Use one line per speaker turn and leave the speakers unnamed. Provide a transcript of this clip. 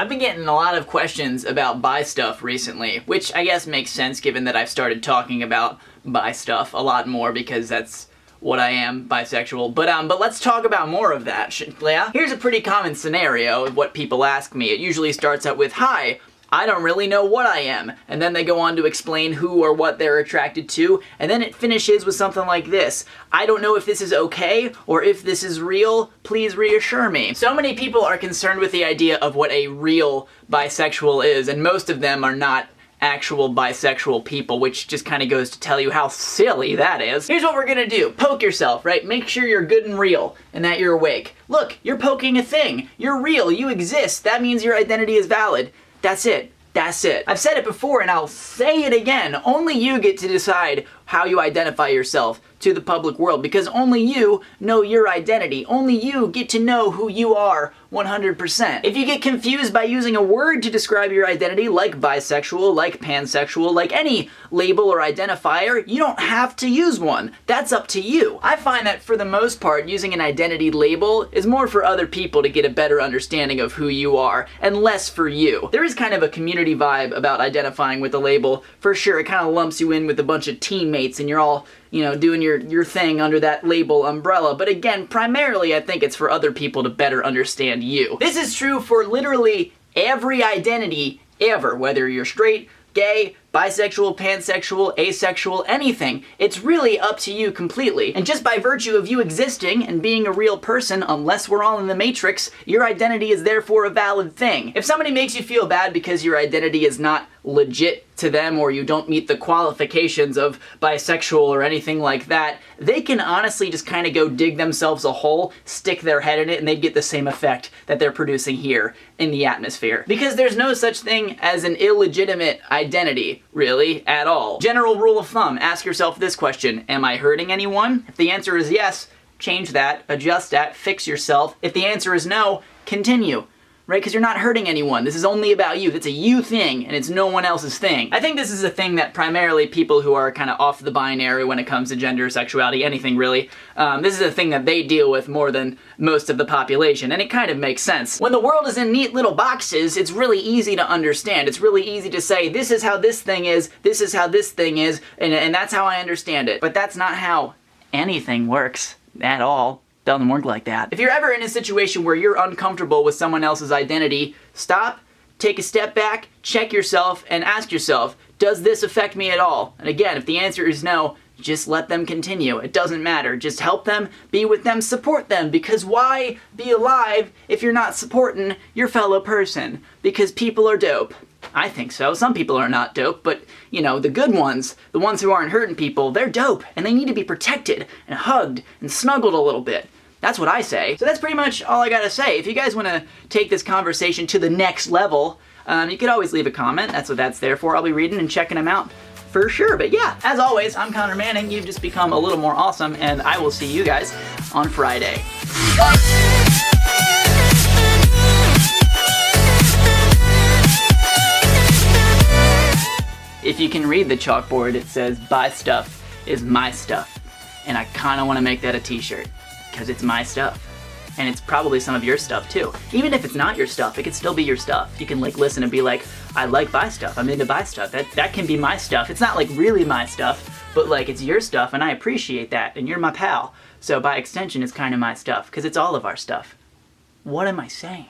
I've been getting a lot of questions about bi stuff recently, which I guess makes sense given that I've started talking about bi stuff a lot more because that's what I am, bisexual. But let's talk about more of that, yeah? Here's a pretty common scenario of what people ask me. It usually starts out with, "Hi, I don't really know what I am," and then they go on to explain who or what they're attracted to, and then it finishes with something like this: "I don't know if this is okay or if this is real, please reassure me." So many people are concerned with the idea of what a real bisexual is, and most of them are not actual bisexual people, which just kind of goes to tell you how silly that is. Here's what we're gonna do. Poke yourself, right? Make sure you're good and real and that you're awake. Look, you're poking a thing. You're real, you exist. That means your identity is valid. That's it. That's it. I've said it before and I'll say it again. Only you get to decide how you identify yourself to the public world, because only you know your identity. Only you get to know who you are 100%. If you get confused by using a word to describe your identity, like bisexual, like pansexual, like any label or identifier, you don't have to use one. That's up to you. I find that for the most part, using an identity label is more for other people to get a better understanding of who you are, and less for you. There is kind of a community vibe about identifying with a label, for sure. It kind of lumps you in with a bunch of teammates and you're all, you know, doing your thing under that label umbrella. But again, primarily I think it's for other people to better understand you. This is true for literally every identity ever, whether you're straight, gay, bisexual, pansexual, asexual, anything. It's really up to you completely. And just by virtue of you existing and being a real person, unless we're all in the Matrix, your identity is therefore a valid thing. If somebody makes you feel bad because your identity is not legit to them, or you don't meet the qualifications of bisexual or anything like that, they can honestly just kind of go dig themselves a hole, stick their head in it, and they'd get the same effect that they're producing here in the atmosphere. Because there's no such thing as an illegitimate identity, really, at all. General rule of thumb, ask yourself this question: am I hurting anyone? If the answer is yes, change that, adjust that, fix yourself. If the answer is no, continue. Right? Because you're not hurting anyone. This is only about you. It's a you thing, and it's no one else's thing. I think this is a thing that primarily people who are kind of off the binary when it comes to gender, sexuality, anything really, this is a thing that they deal with more than most of the population, and it kind of makes sense. When the world is in neat little boxes, it's really easy to understand. It's really easy to say, this is how this thing is, this is how this thing is, and that's how I understand it. But that's not how anything works at all. Doesn't work like that. If you're ever in a situation where you're uncomfortable with someone else's identity, stop, take a step back, check yourself, and ask yourself, does this affect me at all? And again, if the answer is no, just let them continue. It doesn't matter. Just help them, be with them, support them, because why be alive if you're not supporting your fellow person? Because people are dope. I think so. Some people are not dope, but, you know, the good ones, the ones who aren't hurting people, they're dope, and they need to be protected and hugged and snuggled a little bit. That's what I say. So that's pretty much all I gotta say. If you guys want to take this conversation to the next level, you could always leave a comment. That's what that's there for. I'll be reading and checking them out for sure. But yeah, as always, I'm Connor Manning. You've just become a little more awesome, and I will see you guys on Friday. If you can read the chalkboard, it says, "Buy stuff is my stuff." And I kinda wanna make that a t-shirt, because it's my stuff. And it's probably some of your stuff too. Even if it's not your stuff, it could still be your stuff. You can like listen and be like, I like buy stuff, I'm into buy stuff. That can be my stuff. It's not like really my stuff, but like it's your stuff and I appreciate that and you're my pal. So by extension, it's kinda my stuff, because it's all of our stuff. What am I saying?